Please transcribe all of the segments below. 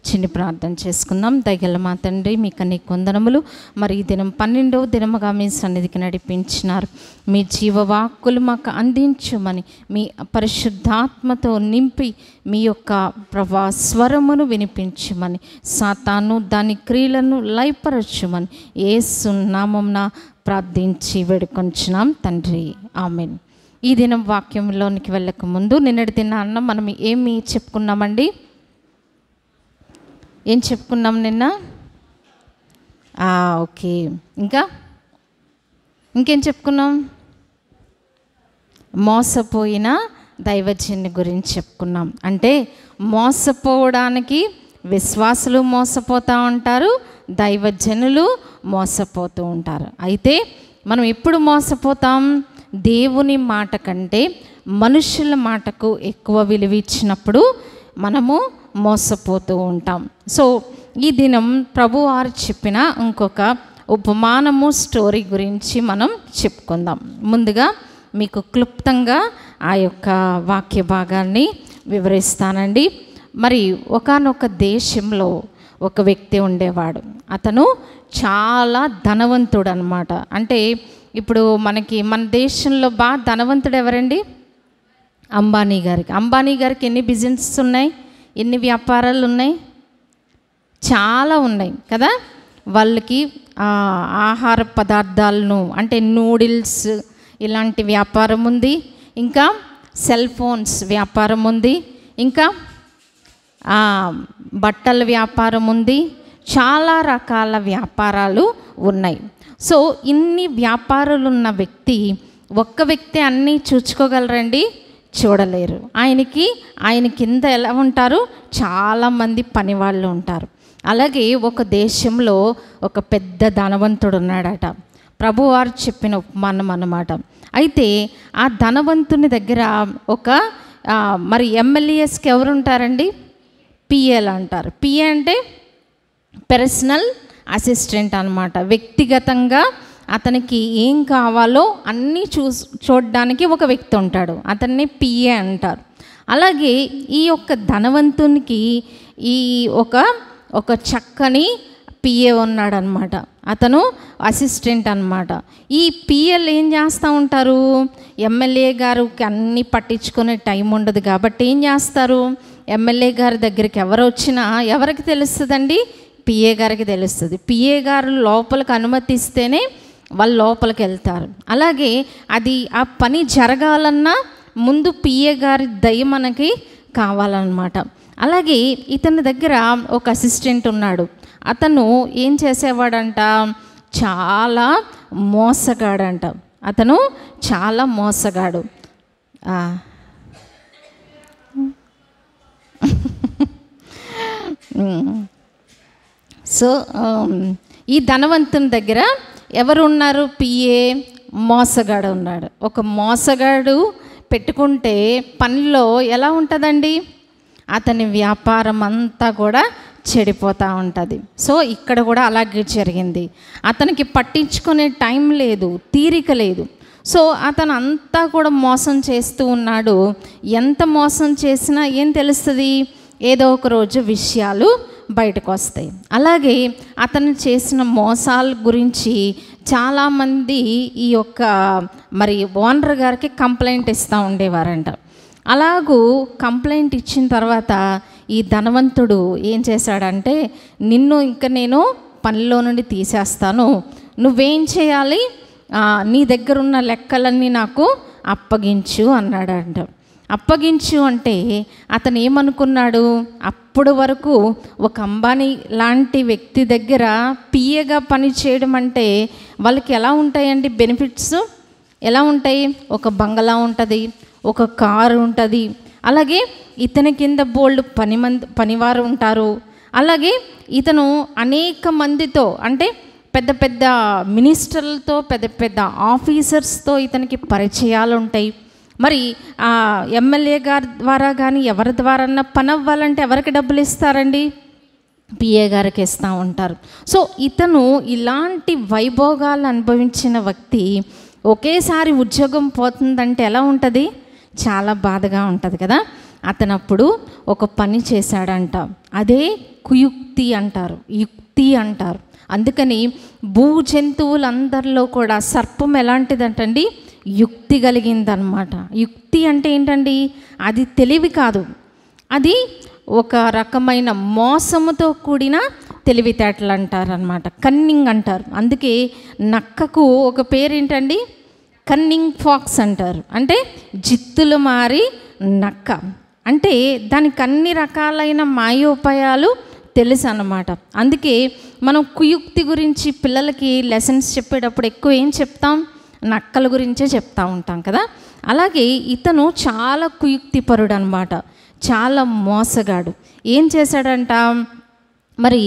చిన్ని ప్రార్థన చేసుకుందాం. దయగల మా తండ్రి, మీకు అనేక వందనములు. మరి ఈ దినం 12వ దినముగా మీ సన్నిధికి నడిపించినారు. మీ జీవవాక్కులు మాకు అందించమని, మీ పరిశుద్ధాత్మతో నింపి మీ యొక్క ప్రభా స్వరమును వినిపించమని, సాతాను దాని క్రియలను లయపరచమని యేసు నామమున ప్రార్థించి వేడుకొంచున్నాం తండ్రి, ఆమేన్. ఈ దినం వాక్యంలోనికి వెళ్ళక ముందు నిన్నటి దినాన్న మనం ఏమి చెప్పుకున్నామండి? ఏం చెప్పుకున్నాం నిన్న? ఓకే. ఇంకేం చెప్పుకున్నాం? మోసపోయిన దైవజనుని గురించి చెప్పుకున్నాం. అంటే మోసపోవడానికి విశ్వాసులు మోసపోతూ ఉంటారు, దైవజనులు మోసపోతూ ఉంటారు. అయితే మనం ఎప్పుడు మోసపోతాం? దేవుని మాట కంటే మనుషుల మాటకు ఎక్కువ విలువ ఇచ్చినప్పుడు మనము మోసపోతూ ఉంటాం. సో ఈ దినం ప్రభువారు చెప్పిన ఇంకొక ఉపమానము స్టోరీ గురించి మనం చెప్పుకుందాం. ముందుగా మీకు క్లుప్తంగా ఆ యొక్క వాక్య భాగాన్ని వివరిస్తానండి. మరి ఒకానొక దేశంలో ఒక వ్యక్తి ఉండేవాడు. అతను చాలా ధనవంతుడు అన్నమాట. అంటే ఇప్పుడు మన దేశంలో బాగా ధనవంతుడు ఎవరండి? అంబానీ గారికి ఎన్ని బిజినెస్ ఉన్నాయి, ఎన్ని వ్యాపారాలు ఉన్నాయి? చాలా ఉన్నాయి కదా. వాళ్ళకి ఆహార పదార్థాలను అంటే నూడిల్స్ ఇలాంటి వ్యాపారం ఉంది, ఇంకా సెల్ ఫోన్స్ వ్యాపారం ఉంది, ఇంకా బట్టల వ్యాపారం ఉంది, చాలా రకాల వ్యాపారాలు ఉన్నాయి. సో ఇన్ని వ్యాపారాలు ఉన్న వ్యక్తి, ఒక్క వ్యక్తి అన్నీ చూసుకోగలరండి? చూడలేరు. ఆయన కింద ఎలా ఉంటారు? చాలామంది పనివాళ్ళు ఉంటారు. అలాగే ఒక దేశంలో ఒక పెద్ద ధనవంతుడు ఉన్నాడట. ప్రభువారు చెప్పిన ఉపమానం అన్నమాట. అయితే ఆ ధనవంతుని దగ్గర ఒక మరి ఎమ్మెల్యేస్కి ఎవరు ఉంటారండి? పిఏలు అంటారు. పిఏ అంటే పర్సనల్ అసిస్టెంట్ అన్నమాట. వ్యక్తిగతంగా అతనికి ఏం కావాలో అన్నీ చూడడానికి ఒక వ్యక్తి ఉంటాడు, అతన్ని పిఏ అంటారు. అలాగే ఈ యొక్క ధనవంతునికి ఈ ఒక చక్కని పిఏ ఉన్నాడనమాట. అతను అసిస్టెంట్ అన్నమాట. ఈ పిఏలు ఏం చేస్తూ ఉంటారు? ఎమ్మెల్యే గారికి అన్నీ పట్టించుకునే టైం ఉండదు కాబట్టి ఏం చేస్తారు? ఎమ్మెల్యే గారి దగ్గరికి ఎవరు వచ్చినా ఎవరికి తెలుస్తుందండి? పిఏ గారికి తెలుస్తుంది. పిఏ గారు లోపలికి అనుమతిస్తేనే వాళ్ళు లోపలికి వెళ్తారు. అలాగే ఆ పని జరగాలన్నా ముందు పిఏ గారి దయ మనకి కావాలన్నమాట. అలాగే ఇతని దగ్గర ఒక అసిస్టెంట్ ఉన్నాడు. అతను ఏం చేసేవాడంట? చాలా మోసగాడంట. అతను చాలా మోసగాడు. సో ఈ ధనవంతుని దగ్గర ఎవరు ఉన్నారు? పిఏ. మోసగాడు ఉన్నాడు. ఒక మోసగాడు పెట్టుకుంటే పనిలో ఎలా ఉంటుందండి? అతని వ్యాపారం అంతా కూడా చెడిపోతూ ఉంటుంది. సో ఇక్కడ కూడా అలాగే జరిగింది. అతనికి పట్టించుకునే టైం లేదు, తీరిక లేదు. సో అతను అంతా కూడా మోసం చేస్తూ ఉన్నాడు. ఎంత మోసం చేసినా ఏం తెలుస్తుంది? ఏదో ఒక రోజు విషయాలు బయటకు వస్తాయి. అలాగే అతను చేసిన మోసాల గురించి చాలామంది ఈ యొక్క మరి ఓనర్ గారికి కంప్లైంట్ ఇస్తూ ఉండేవారంట. అలాగూ కంప్లైంట్ ఇచ్చిన తర్వాత ఈ ధనవంతుడు ఏం చేశాడంటే, నేను పనిలో నుండి తీసేస్తాను, నువ్వేం చేయాలి? నీ దగ్గర ఉన్న లెక్కలన్నీ నాకు అప్పగించు అన్నాడంట. అప్పగించు అంటే అతను ఏమనుకున్నాడు? అప్పటి వరకు ఒక అంబానీ లాంటి వ్యక్తి దగ్గర పిఏగా పని చేయడం అంటే వాళ్ళకి ఎలా ఉంటాయండి బెనిఫిట్స్? ఎలా ఉంటాయి? ఒక బంగళా ఉంటుంది, ఒక కారు ఉంటుంది, అలాగే ఇతని కింద బోల్డ్ పనివారు ఉంటారు. అలాగే ఇతను అనేక మందితో అంటే పెద్ద పెద్ద మినిస్టర్లతో, పెద్ద పెద్ద ఆఫీసర్స్తో ఇతనికి పరిచయాలు ఉంటాయి. మరి ఎమ్మెల్యే గారి ద్వారా కానీ ఎవరి ద్వారా పని అవ్వాలంటే ఎవరికి డబ్బులు ఇస్తారండి? పిఏ గారికి ఇస్తూ ఉంటారు. సో ఇతను ఇలాంటి వైభోగాలు అనుభవించిన వ్యక్తి ఒకేసారి ఉద్యోగం పోతుందంటే ఎలా ఉంటుంది? చాలా బాధగా ఉంటుంది కదా. అతను అప్పుడు ఒక పని చేశాడంట. అదే కుయుక్తి అంటారు, యుక్తి అంటారు. అందుకని భూ జంతువులందరిలో కూడా సర్పం ఎలాంటిదంటండి? యుక్తి కలిగిందనమాట. యుక్తి అంటే ఏంటండి? అది తెలివి కాదు, అది ఒక రకమైన మోసముతో కూడిన తెలివితేటలు అంటారనమాట, కన్నింగ్ అంటారు. అందుకే నక్కకు ఒక పేరేంటండి? కన్నింగ్ ఫాక్స్ అంటారు. అంటే జిత్తులు మారి నక్క అంటే దానికి అన్ని రకాలైన మాయోపాయాలు తెలుసు అన్నమాట. అందుకే మనం కుయుక్తి గురించి పిల్లలకి లెసన్స్ చెప్పేటప్పుడు ఎక్కువ ఏం చెప్తాం? నక్కల గురించే చెప్తూ ఉంటాం కదా. అలాగే ఇతను చాలా కుయుక్తిపరుడు అనమాట, చాలా మోసగాడు. ఏం చేశాడంట? మరి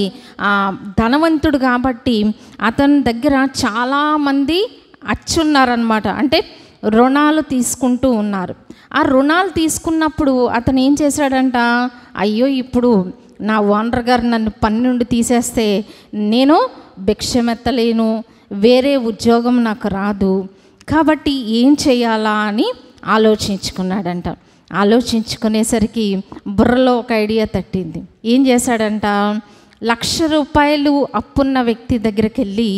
ధనవంతుడు కాబట్టి అతని దగ్గర చాలామంది అచ్చున్నారనమాట, అంటే రుణాలు తీసుకుంటూ ఉన్నారు. ఆ రుణాలు తీసుకున్నప్పుడు అతను ఏం చేశాడంట? అయ్యో, ఇప్పుడు నా ఓనర్ గారు నన్ను పని నుండి తీసేస్తే నేను భిక్షమెత్తలేను, వేరే ఉద్యోగం నాకు రాదు, కాబట్టి ఏం చేయాలా అని ఆలోచించుకున్నాడంట. ఆలోచించుకునేసరికి బుర్రలో ఒక ఐడియా తట్టింది. ఏం చేశాడంట? 1,00,000 రూపాయలు అప్పున్న వ్యక్తి దగ్గరికి వెళ్ళి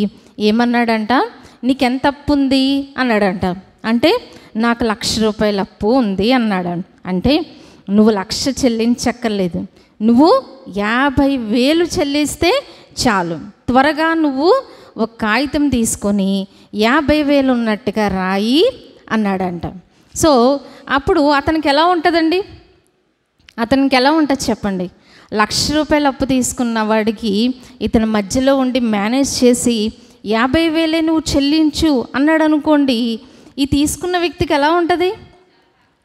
ఏమన్నాడంట? నీకెంత అప్పు ఉంది అన్నాడంట. అంటే నాకు 1,00,000 రూపాయల అప్పు ఉంది అన్నాడు. అంటే నువ్వు 1,00,000 చెల్లించక్కర్లేదు, నువ్వు 50,000 చెల్లిస్తే చాలు, త్వరగా నువ్వు ఒక కాగితం తీసుకొని 50,000 ఉన్నట్టుగా రాయి అన్నాడంట. సో అప్పుడు అతనికి ఎలా ఉంటుందండి? అతనికి ఎలా ఉంటుంది చెప్పండి? 1,00,000 రూపాయల అప్పు తీసుకున్న వాడికి ఇతని మధ్యలో ఉండి మేనేజ్ చేసి 50,000 నువ్వు చెల్లించు అన్నాడు అనుకోండి, ఈ తీసుకున్న వ్యక్తికి ఎలా ఉంటుంది?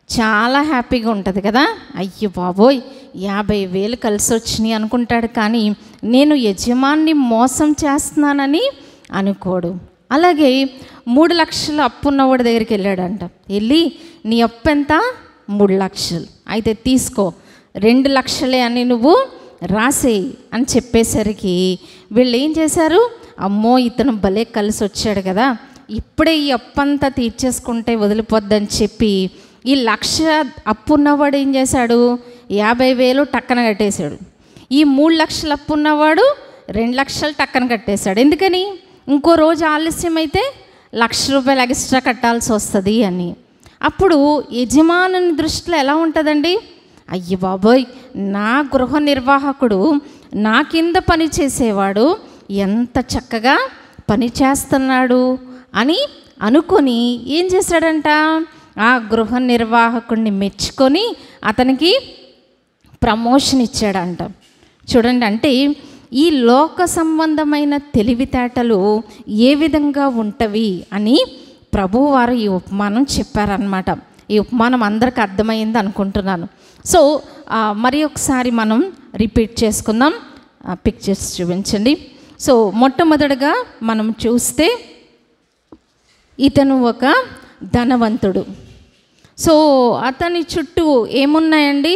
చాలా హ్యాపీగా ఉంటుంది కదా. అయ్యో బాబోయ్, 50,000 కలిసి వచ్చినాయి అనుకుంటాడు, కానీ నేను యజమాన్ని మోసం చేస్తున్నానని అనుకోడు. అలాగే 3 లక్షలు అప్పు ఉన్నవాడి దగ్గరికి వెళ్ళాడంట. వెళ్ళి నీ అప్పు ఎంత? 3 లక్షలు, అయితే తీసుకో, 2 లక్షలే అని నువ్వు రాసేయి అని చెప్పేసరికి వీళ్ళు ఏం చేశారు? అమ్మో, ఇతను భలే కలిసి వచ్చాడు కదా, ఇప్పుడే ఈ అప్పు అంతా తీర్చేసుకుంటే వదిలిపోద్దని చెప్పి ఈ 1,00,000 అప్పు ఉన్నవాడు ఏం చేశాడు? 50,000 టక్కన కట్టేశాడు. ఈ 3 లక్షలు అప్పు ఉన్నవాడు 2 లక్షలు టక్కన కట్టేశాడు. ఎందుకని? ఇంకో రోజు ఆలస్యం అయితే 1,00,000 రూపాయలు ఎక్స్ట్రా కట్టాల్సి వస్తుంది అని. అప్పుడు యజమానుని దృష్టిలో ఎలా ఉంటుందండి? అయ్య బాబోయ్, నా గృహ నిర్వాహకుడు నా కింద పని చేసేవాడు ఎంత చక్కగా పని చేస్తున్నాడు అని అనుకొని ఏం చేశాడంట? ఆ గృహ నిర్వాహకుడిని మెచ్చుకొని అతనికి ప్రమోషన్ ఇచ్చాడంట. చూడండి, అంటే ఈ లోక సంబంధమైన తెలివితేటలు ఏ విధంగా ఉంటవి అని ప్రభువారు ఈ ఉపమానం చెప్పారనమాట. ఈ ఉపమానం అందరికి అర్థమైంది అనుకుంటున్నాను. సో మరి ఒకసారి మనం రిపీట్ చేసుకుందాం. పిక్చర్స్ చూపించండి. సో మొట్టమొదటిగా మనం చూస్తే ఇతను ఒక ధనవంతుడు. సో అతని చుట్టూ ఏమున్నాయండి?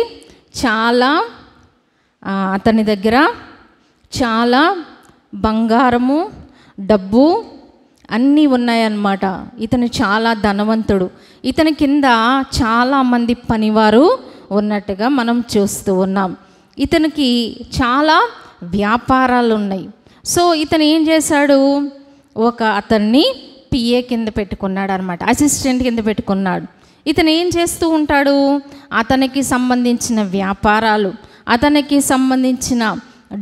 చాలా అతని దగ్గర చాలా బంగారము, డబ్బు అన్నీ ఉన్నాయన్నమాట. ఇతను చాలా ధనవంతుడు. ఇతని కింద చాలామంది పనివారు ఉన్నట్టుగా మనం చూస్తూ ఉన్నాం. ఇతనికి చాలా వ్యాపారాలు ఉన్నాయి. సో ఇతను ఏం చేశాడు? అతన్ని పిఏ కింద పెట్టుకున్నాడు అనమాట, అసిస్టెంట్ కింద పెట్టుకున్నాడు. ఇతను ఏం చేస్తూ ఉంటాడు? అతనికి సంబంధించిన వ్యాపారాలు, అతనికి సంబంధించిన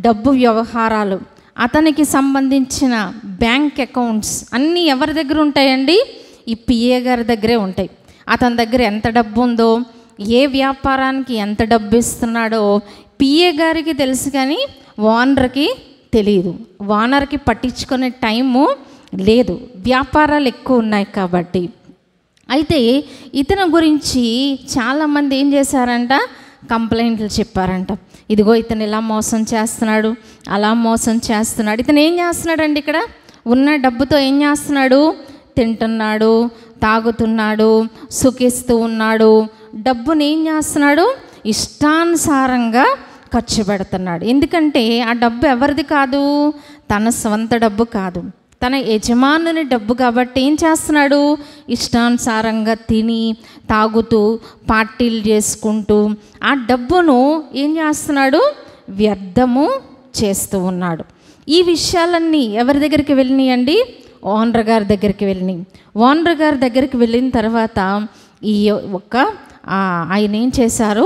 డబ్బు వ్యవహారాలు, అతనికి సంబంధించిన బ్యాంక్ అకౌంట్స్ అన్నీ ఎవరి దగ్గర ఉంటాయండి? ఈ పిఏ గారి దగ్గరే ఉంటాయి. అతని దగ్గర ఎంత డబ్బు ఉందో, ఏ వ్యాపారానికి ఎంత డబ్బు ఇస్తున్నాడో పిఏ గారికి తెలుసు, కానీ ఓనర్కి తెలియదు. ఓనర్కి పట్టించుకునే టైము లేదు, వ్యాపారాలు ఎక్కువ ఉన్నాయి కాబట్టి. అయితే ఇతని గురించి చాలామంది ఏం చేశారంట? కంప్లైంట్లు చెప్పారంట. ఇదిగో ఇతను ఇలా మోసం చేస్తున్నాడు, అలా మోసం చేస్తున్నాడు. ఇతను ఏం చేస్తున్నాడండి? ఇక్కడ ఉన్న డబ్బుతో ఏం చేస్తున్నాడు? తింటున్నాడు, తాగుతున్నాడు, సుఖిస్తూ ఉన్నాడు. డబ్బుని ఏం చేస్తున్నాడు? ఇష్టానుసారంగా ఖర్చు పెడుతున్నాడు. ఎందుకంటే ఆ డబ్బు ఎవరిది కాదు, తన స్వంత డబ్బు కాదు, తన యజమానుని డబ్బు కాబట్టి ఏం చేస్తున్నాడు? ఇష్టానుసారంగా తిని తాగుతూ పార్టీలు చేసుకుంటూ ఆ డబ్బును ఏం చేస్తున్నాడు? వ్యర్థము చేస్తూ ఉన్నాడు. ఈ విషయాలన్నీ ఎవరి దగ్గరికి వెళ్ళినాయండి? ఓనర్ గారి దగ్గరికి వెళ్ళినాయి. ఓనర్ గారి దగ్గరికి వెళ్ళిన తర్వాత ఈ ఆయన ఏం చేశారు?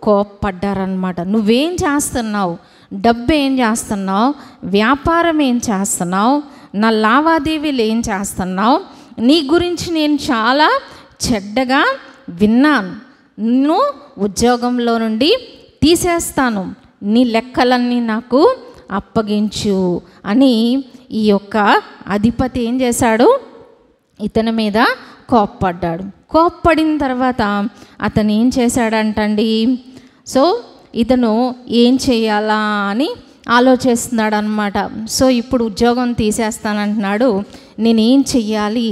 కోప్పడ్డారనమాట. నువ్వేం చేస్తున్నావు? డబ్బు ఏం చేస్తున్నావు? వ్యాపారం ఏం చేస్తున్నావు? నా లావాదేవీలు ఏం చేస్తున్నావు? నీ గురించి నేను చాలా చెడ్డగా విన్నాను. నిన్ను ఉద్యోగంలో నుండి తీసేస్తాను, నీ లెక్కలన్నీ నాకు అప్పగించు అని ఈ యొక్క అధిపతి ఏం చేశాడు? ఇతని మీద కోప్పడ్డాడు. కోప్పడిన తర్వాత అతను ఏం చేశాడంటండి? సో ఇతను ఏం చేయాలా అని ఆలోచిస్తున్నాడు అనమాట. సో ఇప్పుడు ఉద్యోగం తీసేస్తానంటున్నాడు, నేనేం చెయ్యాలి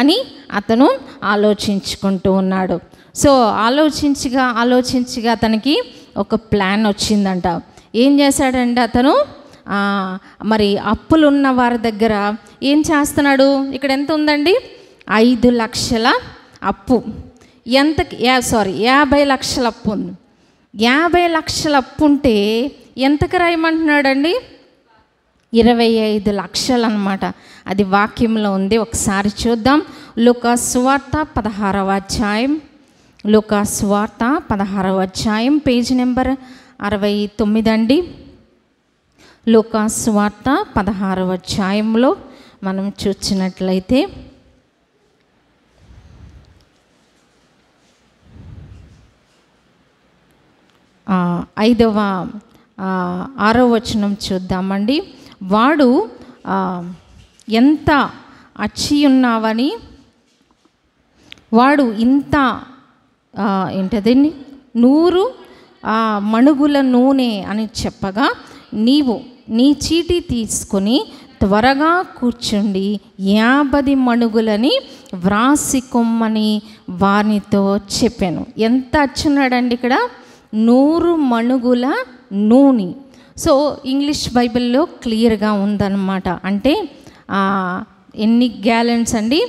అని అతను ఆలోచించుకుంటూ ఉన్నాడు. సో ఆలోచించగా అతనికి ఒక ప్లాన్ వచ్చిందంట. ఏం చేశాడంటే అతను మరి అప్పులున్న వారి దగ్గర ఏం చేస్తున్నాడు? ఇక్కడ ఎంత ఉందండి? 5 లక్షల అప్పు. 50 లక్షల అప్పు ఉంది. 50 లక్షల అప్పు ఉంటే ఎంతకు రాయమంటున్నాడండి? 25 లక్షలు అనమాట. అది వాక్యంలో ఉంది, ఒకసారి చూద్దాం. లూకాసు సువార్త 16వ అధ్యాయం, లూకాసు సువార్త 16వ అధ్యాయం, పేజీ నెంబర్ 69 అండి. లూకాసు సువార్త 16వ అధ్యాయంలో మనం చూసినట్లయితే 6వ వచనం చూద్దామండి. వాడు ఎంత అచ్చి ఉన్నావని, వాడు ఇంత ఏంటదండి 100 మణుగుల నూనె అని చెప్పగా, నీవు నీ చీటీ తీసుకొని త్వరగా కూర్చుండి 50 మణుగులని వ్రాసి కొమ్మని వానితో చెప్పాను. ఎంత అచ్చున్నాడండి ఇక్కడ? 100 మణుగుల నూనె. సో ఇంగ్లీష్ బైబిల్లో క్లియర్గా ఉందన్నమాట. అంటే ఎన్ని గ్యాలన్స్ అండి?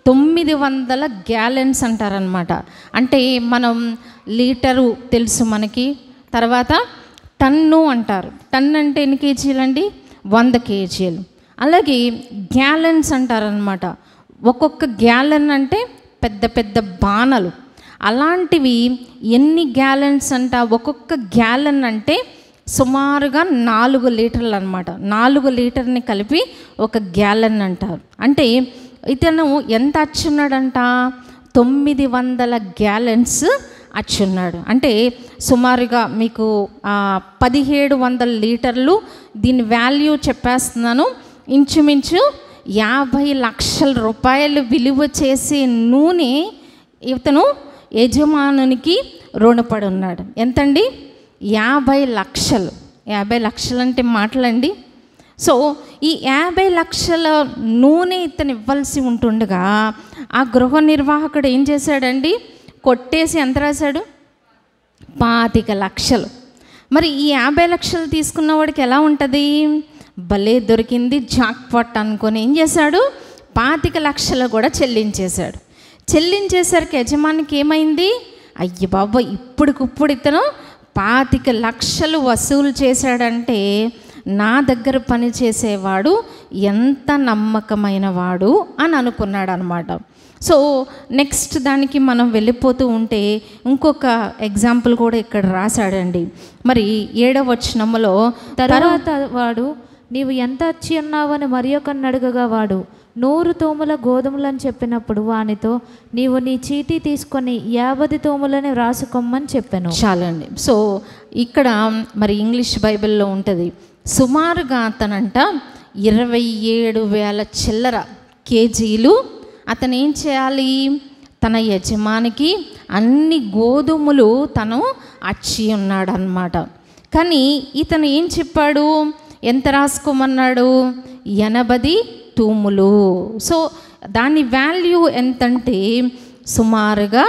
900 గ్యాలన్స్ అంటారనమాట. అంటే మనం లీటరు తెలుసు మనకి, తర్వాత టన్ను అంటారు. టన్ అంటే ఎన్ని కేజీలు అండి? 100 కేజీలు. అలాగే గ్యాలన్స్ అంటారనమాట. ఒక్కొక్క గ్యాలన్ అంటే పెద్ద పెద్ద బాణలు. అలాంటివి ఎన్ని గ్యాలన్స్ అంట? ఒక్కొక్క గ్యాలన్ అంటే సుమారుగా 4 లీటర్లు అనమాట. 4 లీటర్ని కలిపి ఒక గ్యాలన్ అంటారు. అంటే ఇతను ఎంత అచ్చున్నాడంట? 900 గ్యాలన్స్ అచ్చున్నాడు. అంటే సుమారుగా మీకు 1700 లీటర్లు. దీని వాల్యూ చెప్పేస్తున్నాను, ఇంచుమించు 50 లక్షల రూపాయలు విలువ చేసే నూనె ఇతను యజమానునికి రుణపడి ఉన్నాడు. ఎంతండి? 50 లక్షలు. 50 లక్షలు అంటే మాటలండి. సో ఈ 50 లక్షల నూనె ఇతను ఇవ్వాల్సి ఉంటుండగా ఆ గృహ నిర్వాహకుడు ఏం చేశాడండి? కొట్టేసి ఎంత రాశాడు? 25 లక్షలు. మరి ఈ 50 లక్షలు తీసుకున్న వాడికి ఎలా ఉంటుంది? భలే దొరికింది, జాక్పాట్ అనుకొని ఏం చేశాడు? 25 లక్షలు కూడా చెల్లించేసరికి యజమానికి ఏమైంది? అయ్య బాబా, ఇప్పుడికిప్పుడు ఇతను 25 లక్షలు వసూలు చేశాడంటే నా దగ్గర పని చేసేవాడు ఎంత నమ్మకమైన వాడు అని అనుకున్నాడు అనమాట. సో నెక్స్ట్ దానికి మనం వెళ్ళిపోతూ ఉంటే ఇంకొక ఎగ్జాంపుల్ కూడా ఇక్కడ రాశాడండి. మరి 7వ వచనంలో, తర్వాత వాడు నీవు ఎంత అచ్చి ఉన్నావని మరి ఒకరిని అడగగా, వాడు 100 తూముల గోధుమలని చెప్పినప్పుడు వానితో నీవు నీ చీటీ తీసుకొని 50 తూములని రాసుకోమని చెప్పాను. చాలండి. సో ఇక్కడ మరి ఇంగ్లీష్ బైబిల్లో ఉంటుంది, సుమారుగా అతనంట 27,000 చిల్లర కేజీలు అతను ఏం చేయాలి? తన యజమానికి అన్ని గోధుమలు తను అచ్చి ఉన్నాడు అన్నమాట. కానీ ఇతను ఏం చెప్పాడు? ఎంత రాసుకోమన్నాడు? 80 తూములు. సో దాని వాల్యూ ఎంతంటే సుమారుగా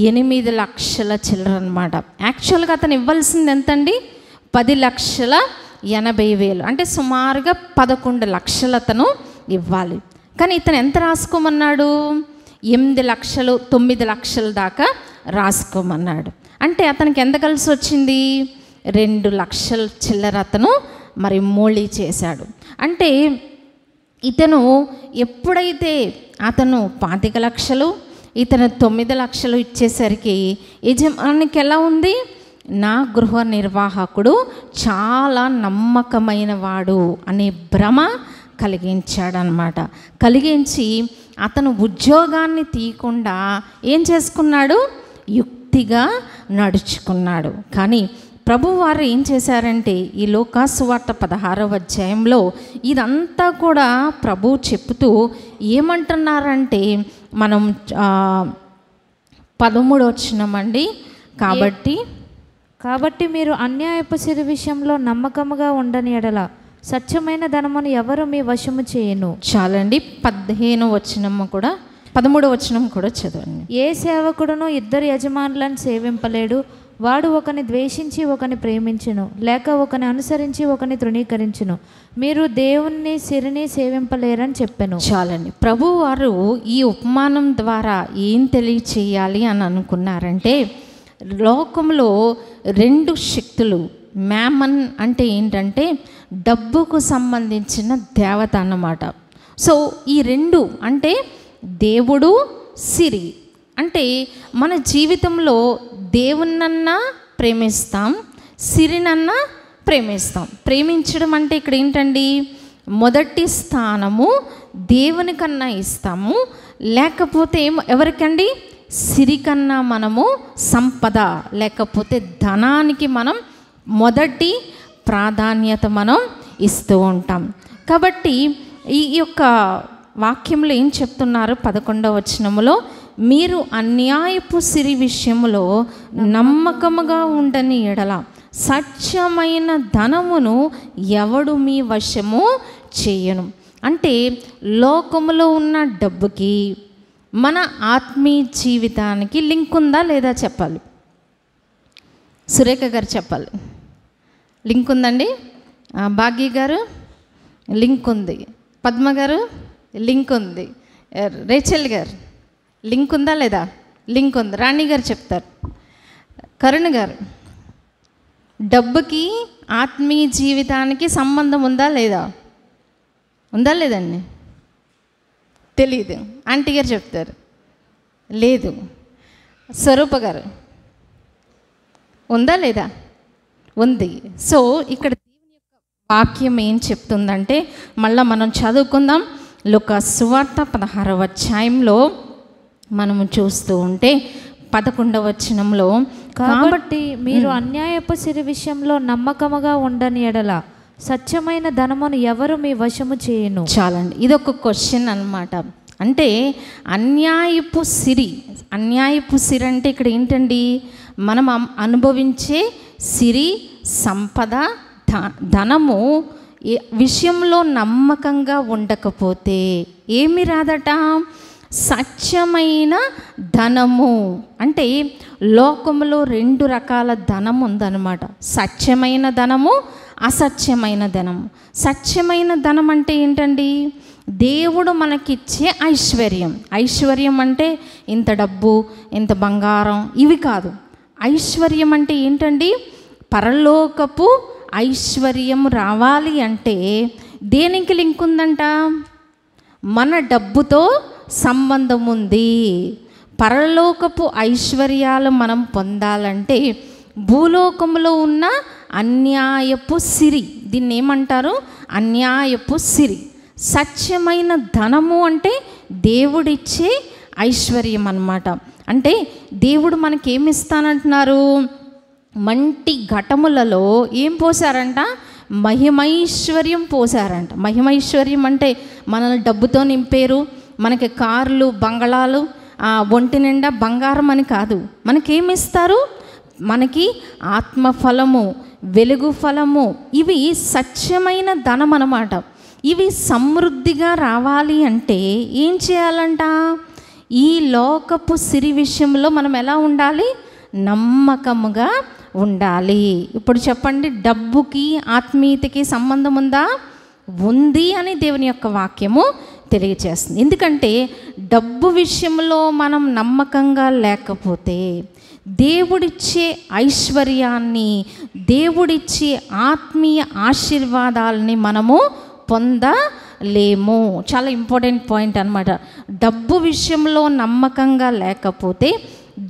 8 లక్షల చిల్లర అనమాట. యాక్చువల్గా అతను ఇవ్వాల్సింది ఎంతండి? 10,80,000. అంటే సుమారుగా 11 లక్షలు అతను ఇవ్వాలి. కానీ ఇతను ఎంత రాసుకోమన్నాడు? 8 లక్షలు 9 లక్షల దాకా రాసుకోమన్నాడు. అంటే అతనికి ఎంత కలిసి వచ్చింది? 2 లక్షల చిల్లర అతను మరి మోళీ చేశాడు. అంటే ఇతను ఎప్పుడైతే అతను 25 లక్షలు, ఇతను 9 లక్షలు ఇచ్చేసరికి యజమానికి ఎలా ఉంది, నా గృహ నిర్వాహకుడు చాలా నమ్మకమైన వాడు అనే భ్రమ కలిగించాడనమాట. కలిగించి అతను ఉద్యోగాన్ని తీయకుండా ఏం చేసుకున్నాడు, యుక్తిగా నడుచుకున్నాడు. కానీ ప్రభువారు ఏం చేశారంటే ఈ లూకా సువార్త 16వ అధ్యాయంలో ఇదంతా కూడా ప్రభు చెప్తూ ఏమంటున్నారంటే, మనం 13 వచనమండి. కాబట్టి మీరు అన్యాయపు సిరి విషయంలో నమ్మకముగా ఉండని ఎడల సత్యమైన ధనమును ఎవరు మీ వశము చేయను. చాలండి. 15వ వచనము కూడా 13వ వచనం కూడా చదవండి. ఏ సేవకుడును 2 యజమానులను సేవింపలేడు. వాడు ఒకని ద్వేషించి ఒకని ప్రేమించును, లేక ఒకని అనుసరించి ఒకని తృణీకరించును. మీరు దేవుని సిరిని సేవింపలేరని చెప్పాను. చాలండి. ప్రభు వారు ఈ ఉపమానం ద్వారా ఏం తెలియచేయాలి అని అనుకున్నారంటే, లోకంలో 2 శక్తులు, మ్యామన్ అంటే ఏంటంటే డబ్బుకు సంబంధించిన దేవత అన్నమాట. సో ఈ 2 అంటే దేవుడు, సిరి. అంటే మన జీవితంలో దేవుణ్ణన్నా ప్రేమిస్తాం, సిరినన్నా ప్రేమిస్తాం. ప్రేమించడం అంటే ఇక్కడ ఏంటండి, మొదటి స్థానము దేవునికన్నా ఇస్తాము, లేకపోతే ఎవరికండి, సిరికన్నా మనము సంపద లేకపోతే ధనానికి మనం మొదటి ప్రాధాన్యత మనం ఇస్తూ ఉంటాం. కాబట్టి ఈ యొక్క వాక్యంలో ఏం చెప్తున్నారు, 11వ వచనములో, మీరు అన్యాయపు సిరి విషయములో నమ్మకముగా ఉండని ఎడల సత్యమైన ధనమును ఎవడు మీ వశము చేయను. అంటే లోకములో ఉన్న డబ్బుకి మన ఆత్మీయ జీవితానికి లింక్ ఉందా లేదా చెప్పాలి. సురేఖ గారు చెప్పాలి. లింక్ ఉందండి. భాగ్య గారు లింక్ ఉంది. పద్మ గారు లింక్ ఉంది. రేచల్ గారు లింక్ ఉందా లేదా? లింక్ ఉంది. రాణి గారు చెప్తారు. కరుణ గారు, డబ్బుకి ఆత్మీయ జీవితానికి సంబంధం ఉందా లేదా? ఉందా లేదండి? తెలీదు. ఆంటీ గారు చెప్తారు లేదు. స్వరూప గారు ఉందా లేదా? ఉంది. సో ఇక్కడ దేవుని యొక్క వాక్యం ఏం చెప్తుందంటే, మళ్ళీ మనం చదువుకుందాం. లూకా సువార్త 16వ అధ్యాయంలో మనము చూస్తూ ఉంటే 11వ వచనంలో, కాబట్టి మీరు అన్యాయపు సిరి విషయంలో నమ్మకముగా ఉండని ఎడల సత్యమైన ధనమును ఎవరు మీ వశము చేయను. చాలండి. ఇదొక క్వశ్చన్ అన్నమాట. అంటే అన్యాయపు సిరి అంటే ఇక్కడ ఏంటండి, మనం అనుభవించే సిరి, సంపద, ధనము విషయంలో నమ్మకంగా ఉండకపోతే ఏమి రాదట, సత్యమైన ధనము. అంటే లోకంలో 2 రకాల ధనం ఉందన్నమాట. సత్యమైన ధనము, అసత్యమైన ధనము. సత్యమైన ధనం అంటే ఏంటండి, దేవుడు మనకిచ్చే ఐశ్వర్యం. ఐశ్వర్యం అంటే ఇంత డబ్బు, ఇంత బంగారం, ఇవి కాదు. ఐశ్వర్యం అంటే ఏంటండి, పరలోకపు ఐశ్వర్యం రావాలి అంటే దేనికి లింక్ ఉందంట, మన డబ్బుతో సంబంధం ఉంది. పరలోకపు ఐశ్వర్యాలు మనం పొందాలంటే భూలోకంలో ఉన్న అన్యాయపు సిరి, దీన్ని ఏమంటారు, అన్యాయపు సిరి. సత్యమైన ధనము అంటే దేవుడిచ్చే ఐశ్వర్యం అన్నమాట. అంటే దేవుడు మనకేమిస్తానంటున్నారు, మంటి ఘటములలో ఏం పోసారంట, మహిమైశ్వర్యం పోసారంట. మహిమైశ్వర్యం అంటే మనల్ని డబ్బుతో నింపేరు, మనకి కార్లు, బంగళాలు, ఒంటి నిండా బంగారం అని కాదు. మనకేమిస్తారు, మనకి ఆత్మఫలము, వెలుగు ఫలము, ఇవి సత్యమైన ధనం అన్నమాట. ఇవి సమృద్ధిగా రావాలి అంటే ఏం చేయాలంట, ఈ లోకపు సిరి విషయంలో మనం ఎలా ఉండాలి, నమ్మకముగా ఉండాలి. ఇప్పుడు చెప్పండి, డబ్బుకి ఆత్మీయతకి సంబంధం ఉందా? ఉంది అని దేవుని యొక్క వాక్యము తెలియచేస్తుంది. ఎందుకంటే డబ్బు విషయంలో మనం నమ్మకంగా లేకపోతే దేవుడిచ్చే ఐశ్వర్యాన్ని, దేవుడిచ్చే ఆత్మీయ ఆశీర్వాదాలని మనము పొందలేము. చాలా ఇంపార్టెంట్ పాయింట్ అన్నమాట. డబ్బు విషయంలో నమ్మకంగా లేకపోతే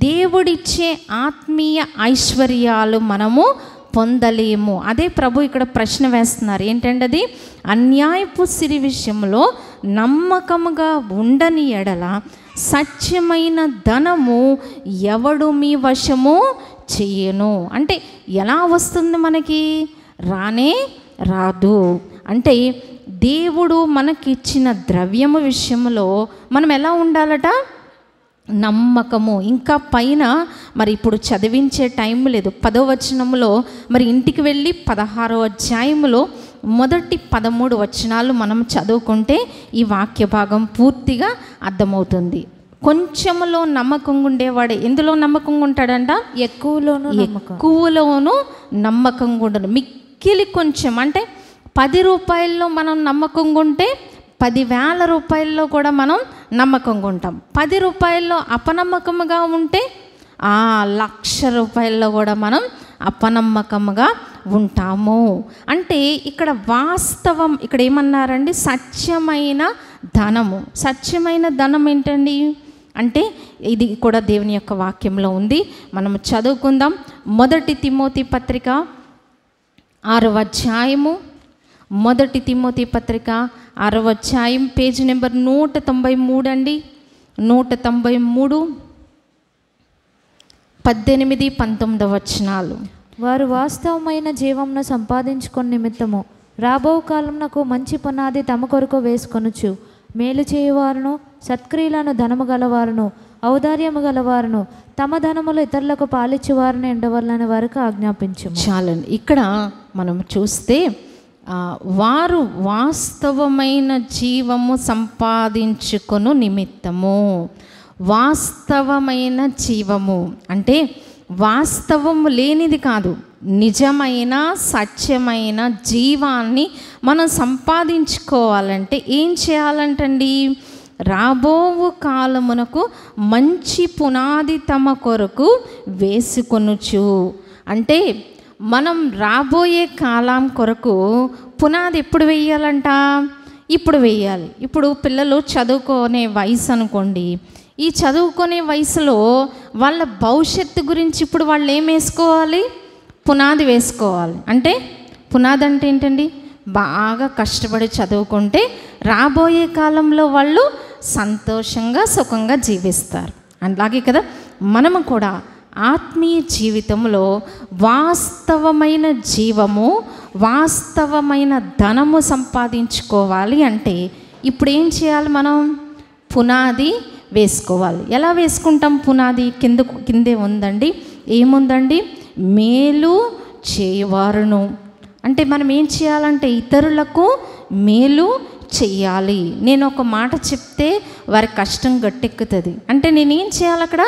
దేవుడిచ్చే ఆత్మీయ ఐశ్వర్యాలు మనము పొందలేము. అదే ప్రభు ఇక్కడ ప్రశ్న వేస్తున్నారు. ఏంటంటే అది అన్యాయపు సిరి విషయంలో నమ్మకముగా ఉండని ఎడల సత్యమైన ధనము ఎవడు మీ వశము చెయ్యను. అంటే ఎలా వస్తుంది మనకి? రానే రాదు. అంటే దేవుడు మనకిచ్చిన ద్రవ్యము విషయంలో మనం ఎలా ఉండాలట? నమ్మకము. ఇంకా పైన మరి ఇప్పుడు చదివించే టైం లేదు. 10వ వచనంలో మరి ఇంటికి వెళ్ళి 16వ అధ్యాయంలో మొదటి 13 వచనాలు మనం చదువుకుంటే ఈ వాక్య భాగం పూర్తిగా అర్థమవుతుంది. కొంచెంలో నమ్మకంగా ఉండేవాడే ఎందులో నమ్మకంగా ఉంటాడంట? ఎక్కువలోనూ నమ్మకంగా ఉండడు. మిక్కిలి కొంచెం అంటే 10 రూపాయల్లో మనం నమ్మకంగా ఉంటే 10,000 రూపాయల్లో కూడా మనం నమ్మకంగా ఉంటాం. 10 రూపాయల్లో అపనమ్మకంగా ఉంటే 1,00,000 రూపాయల్లో కూడా మనం అపనమ్మకంగా ఉంటాము. అంటే ఇక్కడ వాస్తవం, ఇక్కడ ఏమన్నారండి? సత్యమైన ధనము. సత్యమైన ధనం ఏంటండి అంటే ఇది కూడా దేవుని యొక్క వాక్యంలో ఉంది. మనం చదువుకుందాం. మొదటి తిమోతి పత్రిక 6వ అధ్యాయము, మొదటి తిమోతి పత్రిక 6వ అధ్యాయం, పేజీ నెంబర్ 193 అండి. 193 18, 19 వచనాలు. వారు వాస్తవమైన జీవంను సంపాదించుకొని నిమిత్తము రాబో కాలంనకు మంచి పునాది తమ కొరకు వేసుకొనుచు మేలు చేయువారును సత్క్రియలను ధనము గలవారును ఔదార్యము గలవారును తమ ధనములు ఇతరులకు పాలిచ్చేవారిని ఉండవాలని వారికి ఆజ్ఞాపించు. చాలండి. ఇక్కడ మనం చూస్తే వారు వాస్తవమైన జీవము సంపాదించుకొను నిమిత్తము. వాస్తవమైన జీవము అంటే వాస్తవము లేనిది కాదు, నిజమైన సత్యమైన జీవాన్ని మనం సంపాదించుకోవాలంటే ఏం చేయాలంటండి? రాబో కాలమునకు మంచి పునాది తమ కొరకు వేసుకొనుచు. అంటే మనం రాబోయే కాలం కొరకు పునాది ఎప్పుడు వేయాలంట? ఇప్పుడు వేయాలి. ఇప్పుడు పిల్లలు చదువుకునే వయసు అనుకోండి. ఈ చదువుకునే వయసులో వాళ్ళ భవిష్యత్తు గురించి ఇప్పుడు వాళ్ళు ఏం వేసుకోవాలి? పునాది వేసుకోవాలి. అంటే పునాది అంటే ఏంటండి? బాగా కష్టపడి చదువుకుంటే రాబోయే కాలంలో వాళ్ళు సంతోషంగా సుఖంగా జీవిస్తారు. అలాగే కదా మనము కూడా ఆత్మీయ జీవితంలో వాస్తవమైన జీవము, వాస్తవమైన ధనము సంపాదించుకోవాలి అంటే ఇప్పుడు ఏం చేయాలి? మనం పునాది వేసుకోవాలి. ఎలా వేసుకుంటాం పునాది? కిందే ఉందండి. ఏముందండి? మేలు చేయవారును. అంటే మనం ఏం చేయాలంటే ఇతరులకు మేలు చెయ్యాలి. నేను ఒక మాట చెప్తే వారి కష్టం గట్టెక్కుతుంది అంటే నేనేం చేయాలి? అక్కడ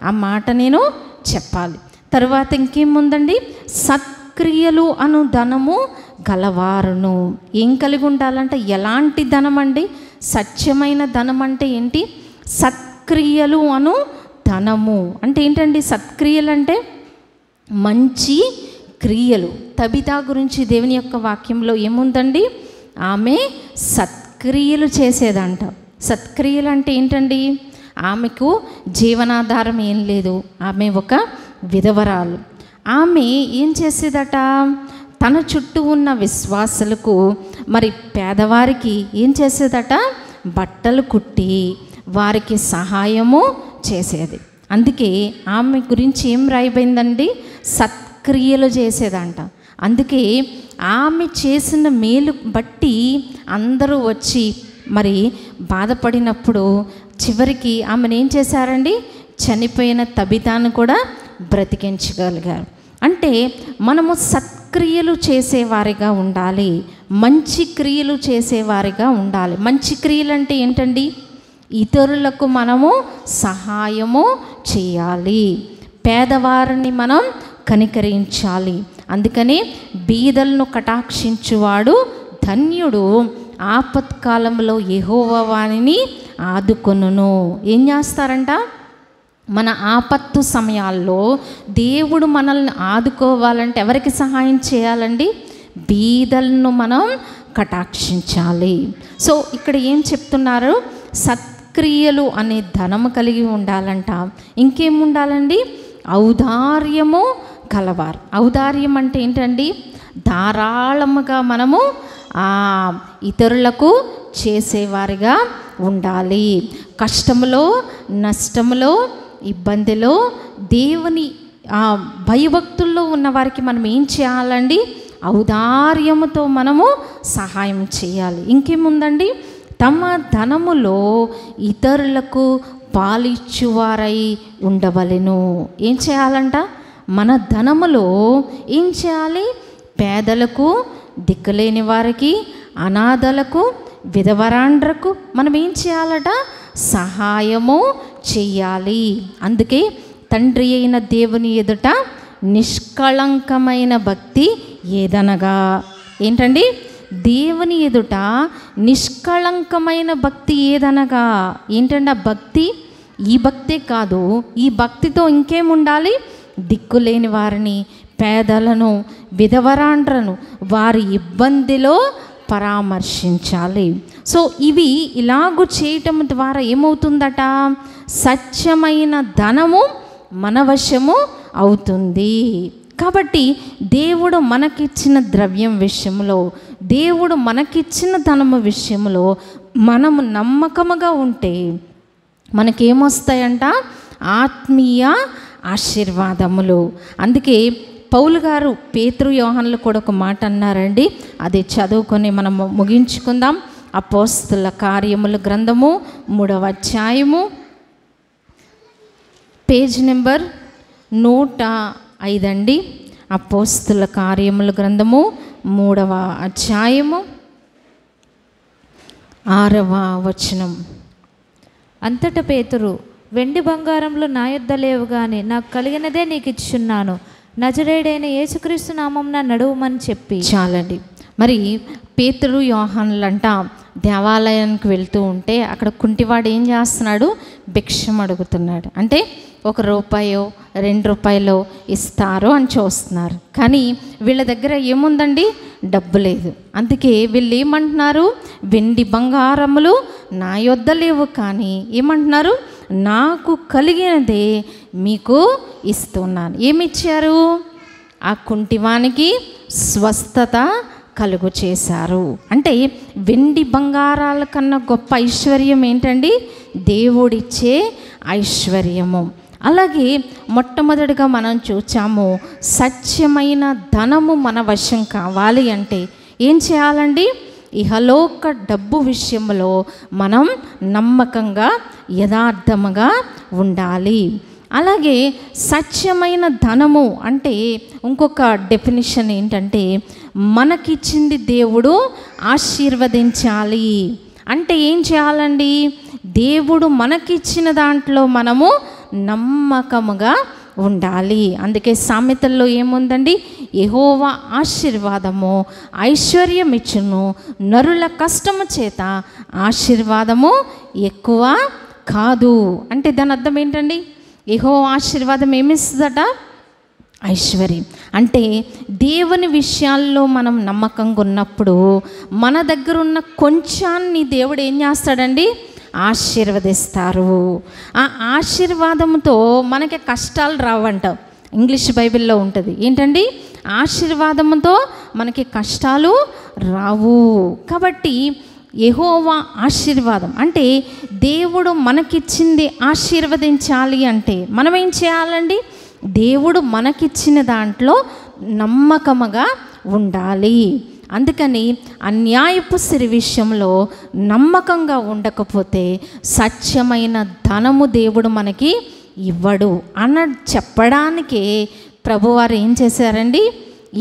ఆ మాట నేను చెప్పాలి. తర్వాత ఇంకేముందండి? సత్క్రియలు అను ధనము గలవారును. ఏం కలిగి ఉండాలంటే ఎలాంటి ధనం అండి? సత్యమైన ధనం అంటే ఏంటి? సత్క్రియలు అను ధనము అంటే ఏంటండి? సత్క్రియలు అంటే మంచి క్రియలు. తబితా గురించి దేవుని యొక్క వాక్యంలో ఏముందండి? ఆమె సత్క్రియలు చేసేదంట. సత్క్రియలు అంటే ఏంటండి? ఆమెకు జీవనాధారం ఏం లేదు. ఆమె ఒక విధవరాలు. ఆమె ఏం చేసేదట? తన చుట్టూ ఉన్న విశ్వాసులకు మరి పేదవారికి ఏం చేసేదట? బట్టలు కుట్టి వారికి సహాయము చేసేది. అందుకే ఆమె గురించి ఏం రాయబడిందండి? సత్క్రియలు చేసేదంట. అందుకే ఆమె చేసిన మేలు బట్టి అందరూ వచ్చి మరి బాధపడినప్పుడు చివరికి ఆమెను ఏం చేశారండి? చనిపోయిన తబితాను కూడా బ్రతికించగలిగారు. అంటే మనము సత్క్రియలు చేసేవారిగా ఉండాలి, మంచి క్రియలు చేసేవారిగా ఉండాలి. మంచి క్రియలు అంటే ఏంటండి? ఇతరులకు మనము సహాయము చేయాలి, పేదవారిని మనం కనికరించాలి. అందుకని బీదలను కటాక్షించువాడు ధన్యుడు, ఆపత్కాలంలో యెహోవా వానిని ఆదుకొనును. ఏం చేస్తారంట? మన ఆపత్తు సమయాల్లో దేవుడు మనల్ని ఆదుకోవాలంటే ఎవరికి సహాయం చేయాలండి? బీదలను మనం కటాక్షించాలి. సో ఇక్కడ ఏం చెప్తున్నారు? సత్క్రియలు అనే ధనము కలిగి ఉండాలంట. ఇంకేం ఉండాలండి? ఔదార్యము కలవారు. ఔదార్యం అంటే ఏంటండి? ధారాళముగా మనము ఇతరులకు చేసేవారిగా ఉండాలి. కష్టములో, నష్టములో, ఇబ్బందిలో దేవుని భయభక్తుల్లో ఉన్న వారికి మనం ఏం చేయాలండి? ఔదార్యముతో మనము సహాయం చేయాలి. ఇంకేముందండి? తమ ధనములో ఇతరులకు పాలిచ్చువారై ఉండవలెను. ఏం చేయాలంట? మన ధనములో ఏం చేయాలి? పేదలకు, దిక్కులేని వారికి, అనాథలకు, విధవరాండ్రకు మనం ఏం చేయాలట? సహాయము చెయ్యాలి. అందుకే తండ్రి అయిన దేవుని ఎదుట నిష్కళంకమైన భక్తి ఏదనగా, ఏంటండి? దేవుని ఎదుట నిష్కళంకమైన భక్తి ఏదనగా ఏంటండి? ఆ భక్తి ఈ భక్తే కాదు, ఈ భక్తితో ఇంకేముండాలి? దిక్కులేని వారిని, పేదలను, విధవరాండ్రను వారి ఇబ్బందిలో పరామర్శించాలి. సో ఇవి ఇలాగూ చేయటం ద్వారా ఏమవుతుందట? సత్యమైన ధనము మన వశము అవుతుంది. కాబట్టి దేవుడు మనకిచ్చిన ద్రవ్యం విషయంలో, దేవుడు మనకిచ్చిన ధనము విషయంలో మనము నమ్మకముగా ఉంటే మనకేమొస్తాయంట? ఆత్మీయ ఆశీర్వాదములు. అందుకే పౌలు గారు పేతురు యోహానులు కూడా ఒక మాట అన్నారండి. అది చదువుకొని మనం ముగించుకుందాం. అపోస్తల కార్యముల గ్రంథము 3వ అధ్యాయము పేజ్ నెంబర్ 105 అండి. అపోస్తల కార్యముల గ్రంథము 3వ అధ్యాయము 6వ వచనం. అంతట పేతురు, వెండి బంగారంలో నా యొద్ద లేవు గాని నాకు కలిగినదే నీకు ఇచ్చున్నాను, నజరేయుడైన యేసుక్రీస్తు నామమున నడువుమని చెప్పి. చాలండి. మరి పేతురు యోహానులంట దేవాలయానికి వెళ్తూ ఉంటే అక్కడ కుంటివాడు ఏం చేస్తున్నాడు? భిక్షం అడుగుతున్నాడు. అంటే ₹1 ₹2 ఇస్తారు అని చూస్తున్నారు. కానీ వీళ్ళ దగ్గర ఏముందండి? డబ్బు లేదు. అందుకే వీళ్ళు ఏమంటున్నారు? వెండి బంగారములు నా యొద్ద లేవు, కానీ ఏమంటున్నారు? నాకు కలిగినదే మీకు ఇస్తున్నాను. ఏమిచ్చారు? ఆ కుంటివానికి స్వస్థత కలుగు చేశారు. అంటే వెండి బంగారాల కన్నా గొప్ప ఐశ్వర్యం ఏంటండి? దేవుడిచ్చే ఐశ్వర్యము. అలాగే మొట్టమొదటిగా మనం చూచాము, సత్యమైన ధనము మన వశం కావాలి అంటే ఏం చేయాలండి? ఇహలోక డబ్బు విషయంలో మనం నమ్మకంగా, యథార్థముగా ఉండాలి. అలాగే సత్యమైన ధనము అంటే ఇంకొక డెఫినిషన్ ఏంటంటే, మనకిచ్చింది దేవుడు ఆశీర్వదించాలి. అంటే ఏం చేయాలండి? దేవుడు మనకిచ్చిన దాంట్లో మనము నమ్మకముగా ఉండాలి. అందుకే సామెతల్లో ఏముందండి? యెహోవా ఆశీర్వాదము ఐశ్వర్యం ఇచ్చును, నరుల కష్టము చేత ఆశీర్వాదము ఎక్కువ కాదు. అంటే దాని అర్థం ఏంటండి? యెహోవా ఆశీర్వాదం ఏమిస్తుందట? ఐశ్వర్యం. అంటే దేవుని విషయాల్లో మనం నమ్మకంగా ఉన్నప్పుడు మన దగ్గర ఉన్న కొంచాన్ని దేవుడు ఏం చేస్తాడండి? ఆశీర్వదిస్తారు. ఆ ఆశీర్వాదంతో మనకి కష్టాలు రావంట. ఇంగ్లీష్ బైబిల్లో ఉంటుంది ఏంటండి? ఆశీర్వాదంతో మనకి కష్టాలు రావు. కాబట్టి యెహోవా ఆశీర్వాదం అంటే దేవుడు మనకిచ్చింది ఆశీర్వదించాలి అంటే మనం ఏం చేయాలండి? దేవుడు మనకిచ్చిన దాంట్లో నమ్మకముగా ఉండాలి. అందుకని అన్యాయపు సిరి విషయంలో నమ్మకంగా ఉండకపోతే సత్యమైన ధనము దేవుడు మనకి ఇవ్వడు అన్న చెప్పడానికే ప్రభువారు ఏం చేశారండి?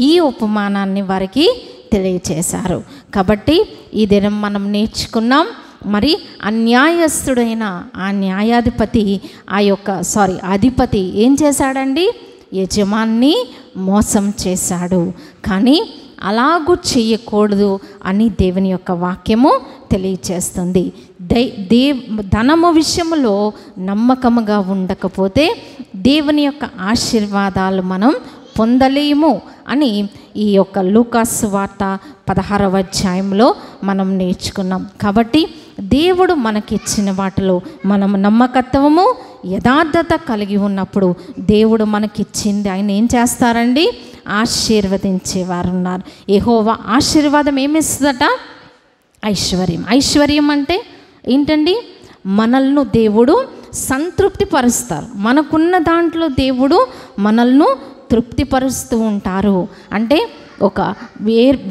ఈ ఉపమానాన్ని వారికి తెలియచేశారు. కాబట్టి ఈ దినం మనం నేర్చుకున్నాం. మరి అన్యాయస్తుడైన ఆ న్యాయాధిపతి అధిపతి ఏం చేశాడండి? యజమాన్ని మోసం చేశాడు. కానీ అలాగూ చేయకూడదు అని దేవుని యొక్క వాక్యము తెలియచేస్తుంది. ధనము విషయంలో నమ్మకముగా ఉండకపోతే దేవుని యొక్క ఆశీర్వాదాలు మనం పొందలేము అని ఈ యొక్క లూకాసు వార్త 16వ అధ్యాయంలో మనం నేర్చుకున్నాం. కాబట్టి దేవుడు మనకిచ్చిన వాటిలో మనం నమ్మకత్వము యథార్థత కలిగి ఉన్నప్పుడు దేవుడు మనకిచ్చింది ఆయన ఏం చేస్తారండి? ఆశీర్వదించేవారు ఉన్నారు. యెహోవా ఆశీర్వాదం ఏమిస్తుందట? ఐశ్వర్యం. ఐశ్వర్యం అంటే ఏంటండి? మనల్ని దేవుడు సంతృప్తి పరుస్తారు. మనకున్న దాంట్లో దేవుడు మనల్ని తృప్తిపరుస్తూ ఉంటారు. అంటే ఒక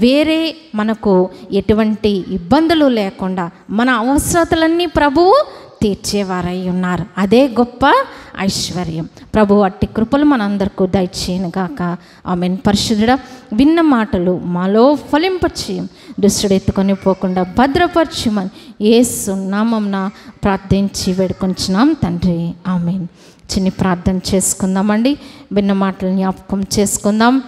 వేరే మనకు ఎటువంటి ఇబ్బందులు లేకుండా మన అవసరతలన్నీ ప్రభువు తీర్చేవారై ఉన్నారు. అదే గొప్ప ఐశ్వర్యం. ప్రభు అట్టి కృపలు మనందరికీ దయచేయనుగాక. ఆమేన్. పరిశుద్ధుడా, విన్న మాటలు మాలో ఫలింపచేయం, దుష్టుడు ఎత్తుకొని పోకుండా భద్రపరచుమని యేసు నామమున ప్రార్థించి వేడుకొంచున్నాం తండ్రి. ఆమేన్. చిన్ని ప్రార్థన చేసుకుందామండి. విన్న మాటలు జ్ఞాపకం చేసుకుందాం.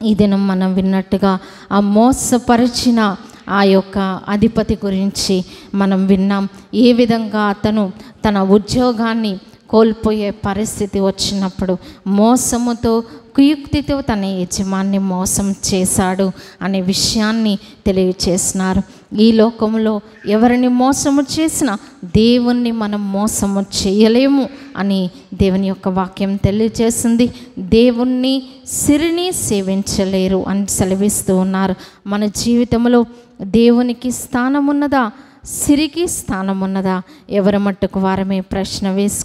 ఈ దినం మనం విన్నట్టుగా ఆ మోసపరిచిన ఆ యొక్క అధిపతి గురించి మనం విన్నాం. ఏ విధంగా అతను తన ఉద్యోగాన్ని కోల్పోయే పరిస్థితి వచ్చినప్పుడు మోసముతో కుయుక్తితో తన యజమాన్ని మోసం చేశాడు అనే విషయాన్ని తెలియచేసినారు. ఈ లోకంలో ఎవరిని మోసము చేసినా దేవుణ్ణి మనం మోసము చేయలేము అని దేవుని యొక్క వాక్యం తెలియజేసింది. దేవుణ్ణి సిరిని సేవించలేరు అని సెలవిస్తూ ఉన్నారు. మన జీవితంలో దేవునికి స్థానం ఉన్నదా? సిరికి స్థానం ఉన్నదా? ఎవరి మట్టుకు వారమే ప్రశ్న వేసుకు